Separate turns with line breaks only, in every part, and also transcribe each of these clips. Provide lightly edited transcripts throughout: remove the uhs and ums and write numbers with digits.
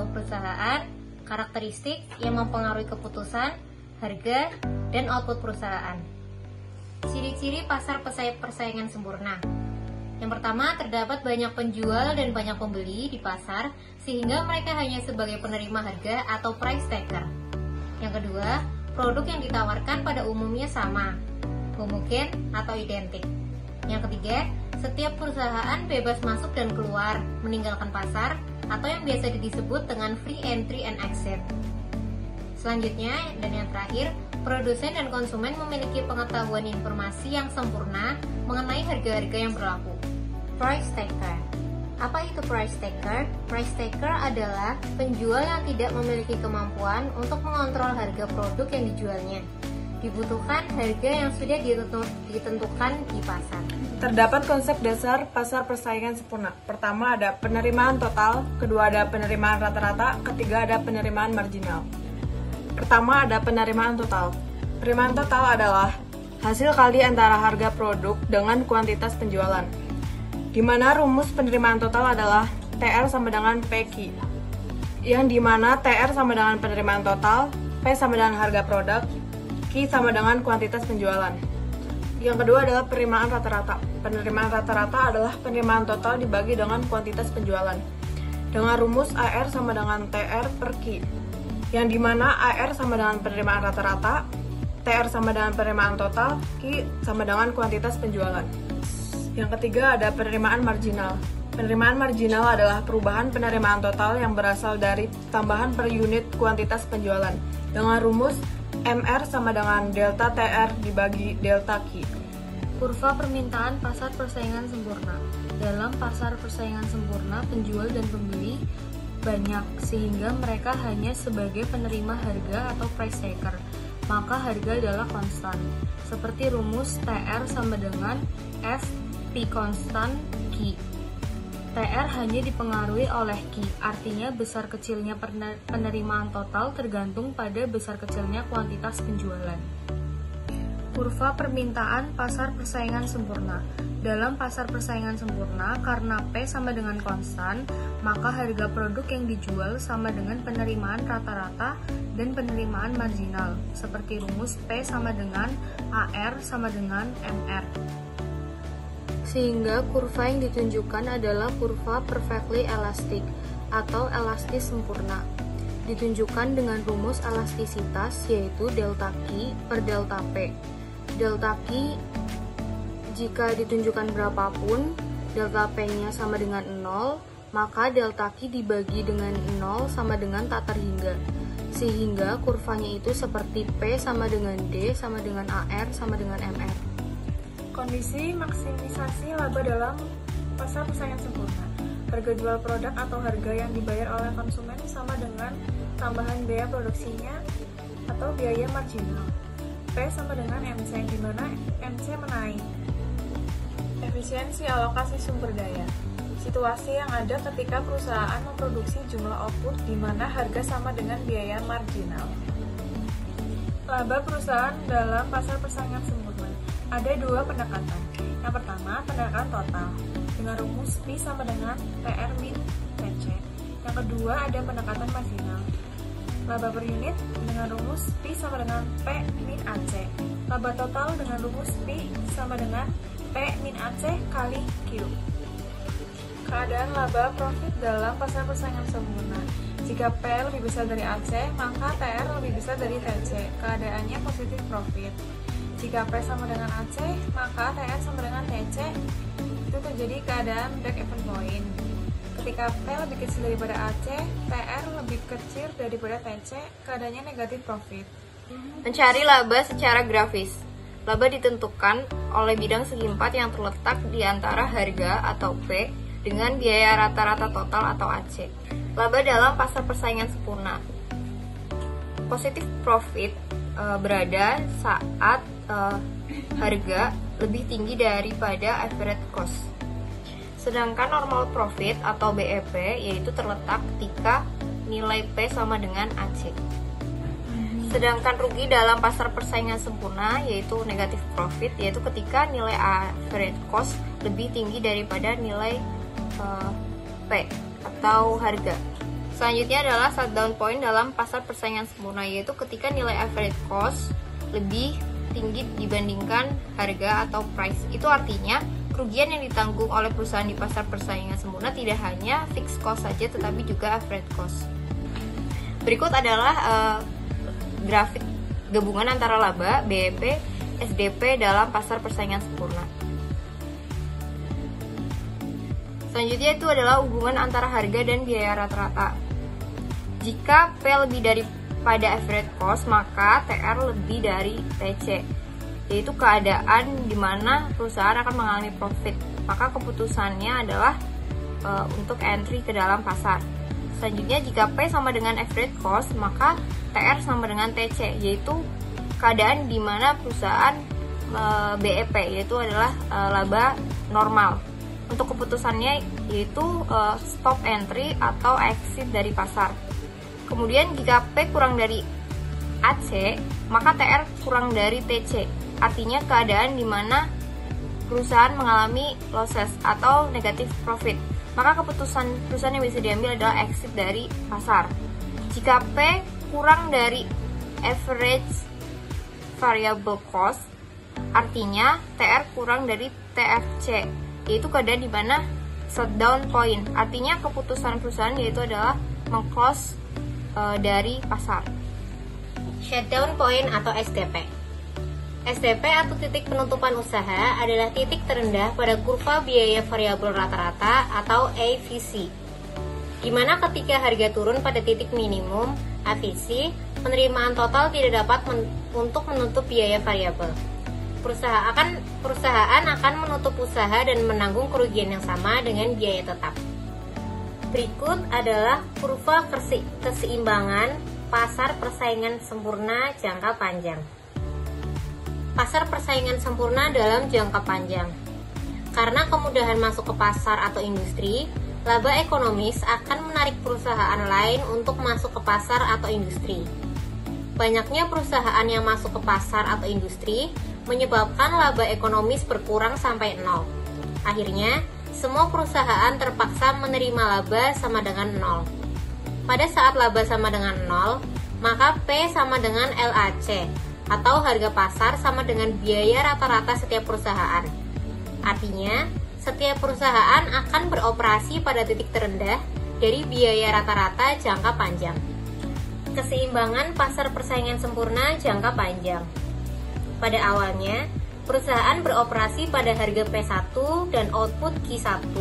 sebuah perusahaan, karakteristik yang mempengaruhi keputusan, harga, dan output perusahaan. Ciri-ciri pasar persaingan sempurna. Yang pertama, terdapat banyak penjual dan banyak pembeli di pasar, sehingga mereka hanya sebagai penerima harga atau price taker. Yang kedua, produk yang ditawarkan pada umumnya sama, homogen atau identik. Yang ketiga, setiap perusahaan bebas masuk dan keluar, meninggalkan pasar, atau yang biasa disebut dengan free entry and exit. Selanjutnya, dan yang terakhir, produsen dan konsumen memiliki pengetahuan informasi yang sempurna mengenai harga-harga yang berlaku. Price taker. Apa itu price taker? Price taker adalah penjual yang tidak memiliki kemampuan untuk mengontrol harga produk yang dijualnya. Dibutuhkan harga yang sudah ditentukan di pasar.
Terdapat konsep dasar pasar persaingan sempurna. Pertama ada penerimaan total, kedua ada penerimaan rata-rata, ketiga ada penerimaan marginal. Pertama ada penerimaan total. Penerimaan total adalah hasil kali antara harga produk dengan kuantitas penjualan, di mana rumus penerimaan total adalah TR sama dengan PQ, yang dimana TR sama dengan penerimaan total, P sama dengan harga produk, Q sama dengan kuantitas penjualan. Yang kedua adalah penerimaan rata-rata. Penerimaan rata-rata adalah penerimaan total dibagi dengan kuantitas penjualan, dengan rumus AR sama dengan TR per Q, yang dimana AR sama dengan penerimaan rata-rata, TR sama dengan penerimaan total, Q sama dengan kuantitas penjualan. Yang ketiga ada penerimaan marginal. Penerimaan marginal adalah perubahan penerimaan total yang berasal dari tambahan per unit kuantitas penjualan, dengan rumus MR sama dengan delta TR dibagi delta Q.
Kurva permintaan pasar persaingan sempurna. Dalam pasar persaingan sempurna, penjual dan pembeli banyak, sehingga mereka hanya sebagai penerima harga atau price taker. Maka harga adalah konstan, seperti rumus TR sama dengan F P konstan Q. TR hanya dipengaruhi oleh Q, artinya besar kecilnya penerimaan total tergantung pada besar kecilnya kuantitas penjualan. Kurva permintaan pasar persaingan sempurna. Dalam pasar persaingan sempurna, karena P sama dengan konstan, maka harga produk yang dijual sama dengan penerimaan rata-rata dan penerimaan marginal, seperti rumus P sama dengan AR sama dengan MR. Sehingga kurva yang ditunjukkan adalah kurva perfectly elastic atau elastis sempurna. Ditunjukkan dengan rumus elastisitas yaitu delta Q per delta P. Delta Q jika ditunjukkan berapapun, delta P-nya sama dengan 0, maka delta Q dibagi dengan 0 sama dengan tak terhingga. Sehingga kurvanya itu seperti P sama dengan D sama dengan AR sama dengan MR.
Kondisi maksimisasi laba dalam pasar persaingan sempurna. Harga jual produk atau harga yang dibayar oleh konsumen sama dengan tambahan biaya produksinya atau biaya marginal. P sama dengan MC, di mana MC menaik. Efisiensi alokasi sumber daya. Situasi yang ada ketika perusahaan memproduksi jumlah output di mana harga sama dengan biaya marginal. Laba perusahaan dalam pasar persaingan sempurna. Ada dua pendekatan. Yang pertama, pendekatan total dengan rumus P sama dengan TR min TC. Yang kedua, ada pendekatan marginal. Laba per unit dengan rumus P sama dengan P min AC. Laba total dengan rumus P sama dengan P min AC kali Q. Keadaan laba profit dalam pasar persaingan sempurna. Jika P lebih besar dari AC, maka TR lebih besar dari TC. Keadaannya positif profit. Jika P sama dengan AC, maka TR sama dengan TC. Itu terjadi keadaan break even point. Ketika P lebih kecil daripada AC, TR lebih kecil daripada TC, keadaannya negatif profit.
Mencari laba secara grafis. Laba ditentukan oleh bidang segi 4 yang terletak di antara harga atau P dengan biaya rata-rata total atau AC. Laba dalam pasar persaingan sempurna. Positif profit berada saat harga lebih tinggi daripada average cost. Sedangkan normal profit atau BEP yaitu terletak ketika nilai P sama dengan AC. Sedangkan rugi dalam pasar persaingan sempurna yaitu negatif profit, yaitu ketika nilai average cost lebih tinggi daripada nilai P atau harga. Selanjutnya adalah shutdown point dalam pasar persaingan sempurna, yaitu ketika nilai average cost lebih tinggi dibandingkan harga atau price. Itu artinya kerugian yang ditanggung oleh perusahaan di pasar persaingan sempurna tidak hanya fixed cost saja, tetapi juga average cost. Berikut adalah grafik gabungan antara laba, BEP, SDP dalam pasar persaingan sempurna. Selanjutnya itu adalah hubungan antara harga dan biaya rata-rata. Jika P lebih daripada average cost, maka TR lebih dari TC, yaitu keadaan di mana perusahaan akan mengalami profit. Maka keputusannya adalah untuk entry ke dalam pasar. Selanjutnya, jika P sama dengan average cost, maka TR sama dengan TC, yaitu keadaan di mana perusahaan BEP, yaitu adalah laba normal. Untuk keputusannya yaitu stop entry atau exit dari pasar. Kemudian jika P kurang dari AC, maka TR kurang dari TC. Artinya keadaan di mana perusahaan mengalami losses atau negative profit. Maka keputusan perusahaan yang bisa diambil adalah exit dari pasar. Jika P kurang dari average variable cost, artinya TR kurang dari TFC, yaitu keadaan di mana shutdown point. Artinya keputusan perusahaan yaitu adalah meng-close dari pasar. Shutdown point atau SDP. SDP atau titik penutupan usaha adalah titik terendah pada kurva biaya variabel rata-rata atau AVC, di mana ketika harga turun pada titik minimum AVC, penerimaan total tidak dapat untuk menutup biaya variabel. Perusahaan akan menutup usaha dan menanggung kerugian yang sama dengan biaya tetap. Berikut adalah kurva keseimbangan pasar persaingan sempurna jangka panjang. Pasar persaingan sempurna dalam jangka panjang. Karena kemudahan masuk ke pasar atau industri, laba ekonomis akan menarik perusahaan lain untuk masuk ke pasar atau industri. Banyaknya perusahaan yang masuk ke pasar atau industri menyebabkan laba ekonomis berkurang sampai nol. Akhirnya, semua perusahaan terpaksa menerima laba sama dengan nol. Pada saat laba sama dengan nol, maka P sama dengan LAC, atau harga pasar sama dengan biaya rata-rata setiap perusahaan. Artinya, setiap perusahaan akan beroperasi pada titik terendah dari biaya rata-rata jangka panjang. Keseimbangan pasar persaingan sempurna jangka panjang. Pada awalnya, perusahaan beroperasi pada harga P1 dan output Q1,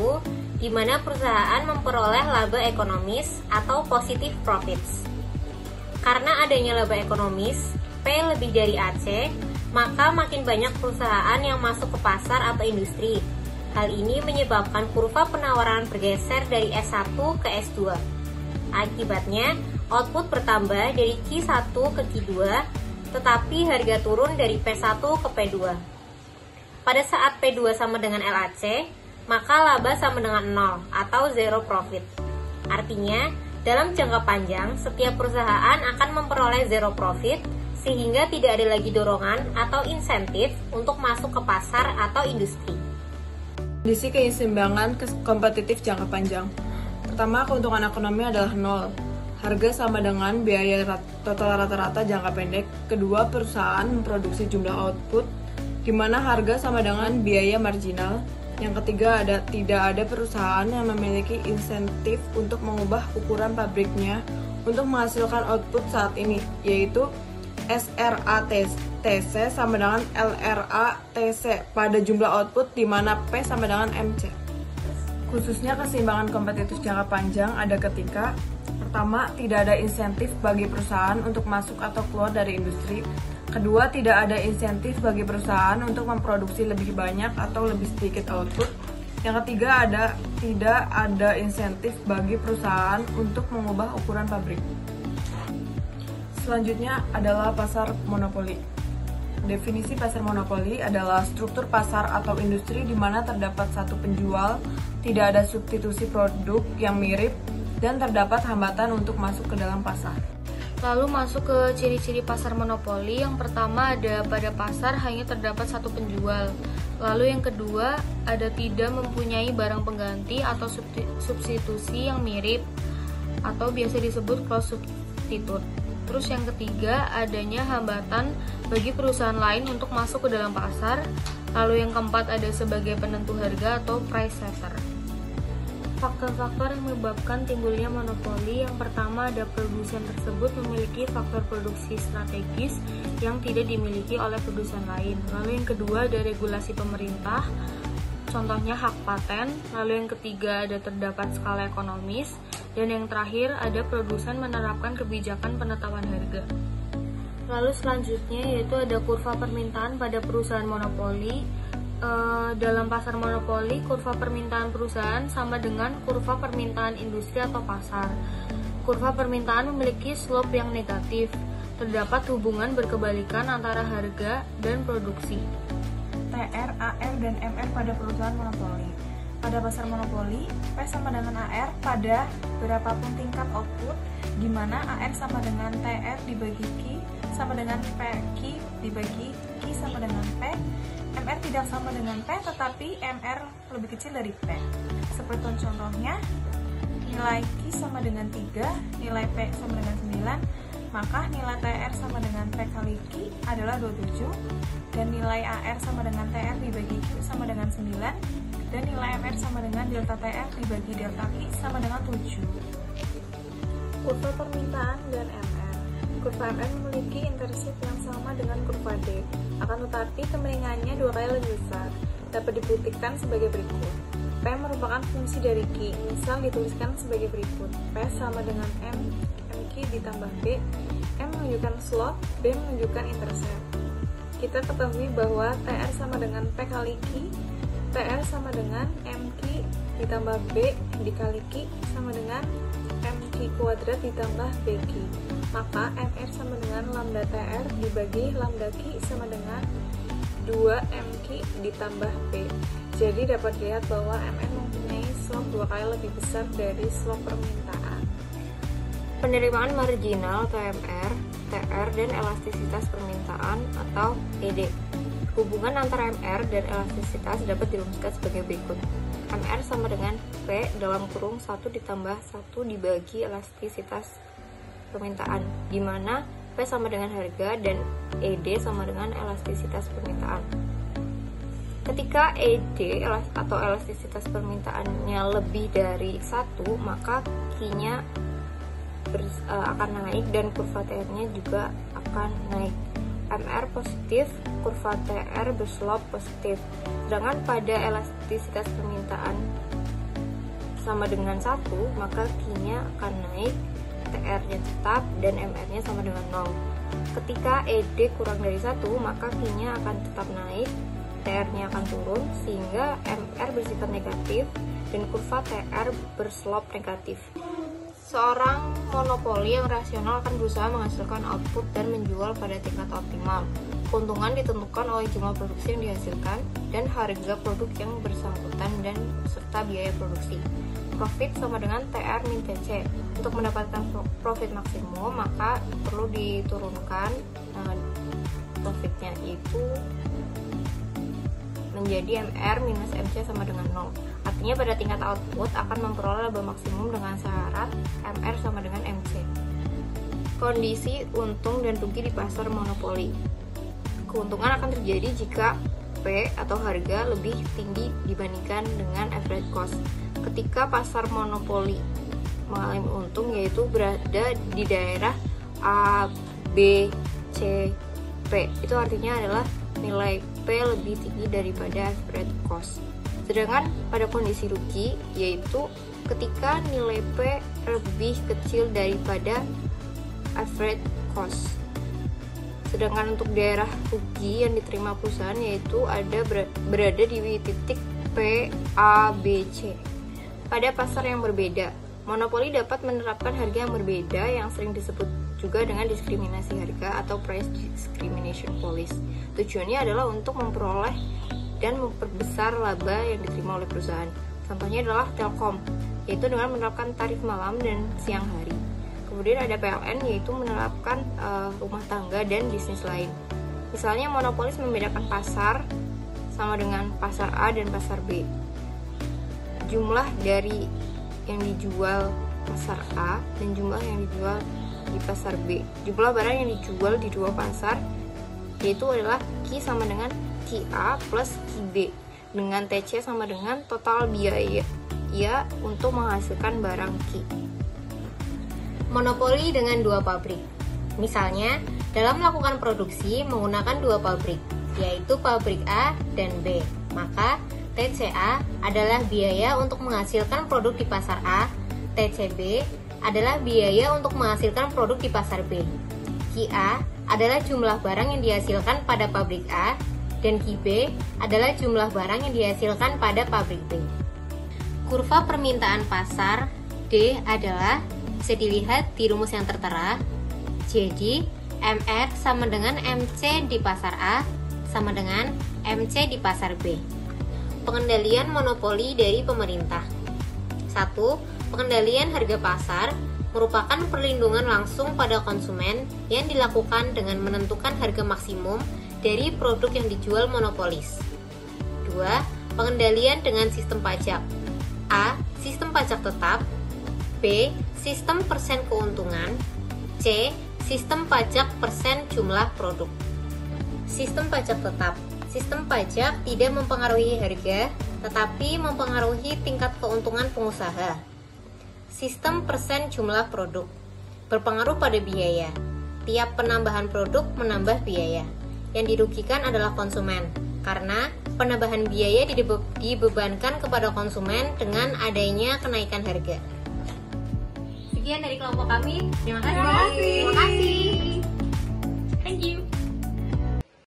di mana perusahaan memperoleh laba ekonomis atau positive profits. Karena adanya laba ekonomis, P lebih dari AC, maka makin banyak perusahaan yang masuk ke pasar atau industri. Hal ini menyebabkan kurva penawaran bergeser dari S1 ke S2. Akibatnya, output bertambah dari Q1 ke Q2, tetapi harga turun dari P1 ke P2. Pada saat P2 sama dengan LAC, maka laba sama dengan 0 atau zero profit. Artinya, dalam jangka panjang, setiap perusahaan akan memperoleh zero profit, sehingga tidak ada lagi dorongan atau insentif untuk masuk ke pasar atau industri.
Kondisi keseimbangan kompetitif jangka panjang. Pertama, keuntungan ekonomi adalah 0. Harga sama dengan biaya total rata-rata jangka pendek. Kedua, perusahaan memproduksi jumlah output, di mana harga sama dengan biaya marginal. Yang ketiga, tidak ada perusahaan yang memiliki insentif untuk mengubah ukuran pabriknya untuk menghasilkan output saat ini, yaitu SRATC sama dengan LRATC pada jumlah output, di mana P sama dengan MC. Khususnya keseimbangan kompetitif jangka panjang ada ketika pertama, tidak ada insentif bagi perusahaan untuk masuk atau keluar dari industri. Kedua, tidak ada insentif bagi perusahaan untuk memproduksi lebih banyak atau lebih sedikit output. Yang ketiga, tidak ada insentif bagi perusahaan untuk mengubah ukuran pabrik. Selanjutnya adalah pasar monopoli. Definisi pasar monopoli adalah struktur pasar atau industri di mana terdapat satu penjual, tidak ada substitusi produk yang mirip, dan terdapat hambatan untuk masuk ke dalam pasar.
Lalu masuk ke ciri-ciri pasar monopoli. Yang pertama ada pada pasar hanya terdapat satu penjual. Lalu yang kedua ada tidak mempunyai barang pengganti atau substitusi yang mirip. atau biasa disebut close substitute. Terus yang ketiga, adanya hambatan bagi perusahaan lain untuk masuk ke dalam pasar. Lalu yang keempat, ada sebagai penentu harga atau price setter. Faktor-faktor yang menyebabkan timbulnya monopoli, yang pertama ada produsen tersebut memiliki faktor produksi strategis yang tidak dimiliki oleh produsen lain. Lalu yang kedua ada regulasi pemerintah, contohnya hak paten. Lalu yang ketiga ada terdapat skala ekonomis. Dan yang terakhir ada produsen menerapkan kebijakan penetapan harga. Lalu selanjutnya yaitu ada kurva permintaan pada perusahaan monopoli. Dalam pasar monopoli, kurva permintaan perusahaan sama dengan kurva permintaan industri atau pasar. Kurva permintaan memiliki slope yang negatif. Terdapat hubungan berkebalikan antara harga dan produksi.
TR, AR, dan MR pada perusahaan monopoli. Pada pasar monopoli, P sama dengan AR pada berapapun tingkat output, di mana AR sama dengan TR dibagi Q sama dengan PQ dibagi Q sama dengan P. MR tidak sama dengan P, tetapi MR lebih kecil dari P. Seperti contohnya, nilai Q sama dengan 3, nilai P sama dengan 9, maka nilai TR sama dengan P kali Q adalah 27, dan nilai AR sama dengan TR dibagi Q sama dengan 9, dan nilai MR sama dengan delta TR dibagi delta Q sama dengan 7. Kurva permintaan dan MR. Kurva MR memiliki intercept yang sama dengan kurva D, akan tetapi kemiringannya 2 kali lebih besar. Dapat dibuktikan sebagai berikut. P merupakan fungsi dari Q, misal dituliskan sebagai berikut. P sama dengan MQ ditambah B, M menunjukkan slope, B menunjukkan intercept. Kita ketahui bahwa TR sama dengan P kali Q, TR sama dengan MQ ditambah B dikali Q sama dengan MQ kuadrat ditambah BQ. Maka MR sama dengan lambda TR dibagi lambda Q sama dengan 2MQ ditambah B. Jadi dapat dilihat bahwa MR mempunyai slope 2 kali lebih besar dari slope permintaan.
Penerimaan marginal atau MR, TR, dan elastisitas permintaan atau ED. Hubungan antara MR dan elastisitas dapat dirumuskan sebagai berikut. MR sama dengan P dalam kurung 1 ditambah 1 dibagi elastisitas permintaan, di mana P sama dengan harga dan ED sama dengan elastisitas permintaan. Ketika ED atau elastisitas permintaannya lebih dari 1, maka Q-nya akan naik dan kurva TR-nya juga akan naik. MR positif, kurva TR berslope positif. Sedangkan pada elastisitas permintaan sama dengan 1, maka Q-nya akan naik, TR-nya tetap, dan MR-nya sama dengan 0. Ketika ED kurang dari 1, maka Q-nya akan tetap naik, TR-nya akan turun, sehingga MR bersifat negatif, dan kurva TR berslope negatif. Seorang monopoli yang rasional akan berusaha menghasilkan output dan menjual pada tingkat optimal. Keuntungan ditentukan oleh jumlah produksi yang dihasilkan dan harga produk yang bersangkutan dan serta biaya produksi. Profit sama dengan TR min TC. Untuk mendapatkan profit maksimum, maka perlu diturunkan profitnya, itu menjadi MR minus MC sama dengan 0. Artinya pada tingkat output akan memperoleh laba maksimum dengan syarat MR sama dengan MC. Kondisi untung dan rugi di pasar monopoli. Keuntungan akan terjadi jika P atau harga lebih tinggi dibandingkan dengan average cost. Ketika pasar monopoli mengalami untung, yaitu berada di daerah A, B, C, P. Itu artinya adalah nilai P lebih tinggi daripada average cost. Sedangkan pada kondisi rugi, yaitu ketika nilai P lebih kecil daripada average cost. Sedangkan untuk daerah rugi yang diterima perusahaan, yaitu berada di titik P, A, B, C. Pada pasar yang berbeda, monopoli dapat menerapkan harga yang berbeda yang sering disebut juga dengan diskriminasi harga atau price discrimination policy. Tujuannya adalah untuk memperoleh dan memperbesar laba yang diterima oleh perusahaan. Contohnya adalah Telkom, yaitu dengan menerapkan tarif malam dan siang hari. Kemudian ada PLN, yaitu menerapkan rumah tangga dan bisnis lain. Misalnya monopolis membedakan pasar sama dengan pasar A dan pasar B. Jumlah dari yang dijual
pasar A dan jumlah yang dijual di pasar B. Jumlah barang yang dijual di dua pasar yaitu adalah Q sama dengan QA plus QB, dengan TC sama dengan total biaya untuk menghasilkan barang Q.
Monopoli dengan dua pabrik. Misalnya, dalam melakukan produksi menggunakan dua pabrik, yaitu pabrik A dan B, maka TCA adalah biaya untuk menghasilkan produk di pasar A, TCB adalah biaya untuk menghasilkan produk di pasar B. QA adalah jumlah barang yang dihasilkan pada pabrik A, dan QB adalah jumlah barang yang dihasilkan pada pabrik B. Kurva permintaan pasar D adalah bisa dilihat di rumus yang tertera. Jadi, MR sama dengan MC di pasar A sama dengan MC di pasar B. Pengendalian monopoli dari pemerintah. 1. Pengendalian harga pasar merupakan perlindungan langsung pada konsumen yang dilakukan dengan menentukan harga maksimum dari produk yang dijual monopolis. 2. Pengendalian dengan sistem pajak. A. Sistem pajak tetap. B. Sistem persen keuntungan. C. Sistem pajak persen jumlah produk. Sistem pajak tetap. Sistem pajak tidak mempengaruhi harga, tetapi mempengaruhi tingkat keuntungan pengusaha. Sistem persen jumlah produk berpengaruh pada biaya. Tiap penambahan produk menambah biaya. Yang dirugikan adalah konsumen, karena penambahan biaya dibebankan kepada konsumen dengan adanya kenaikan harga. Sekian dari kelompok kami. Terima kasih.
Terima kasih.
Thank you.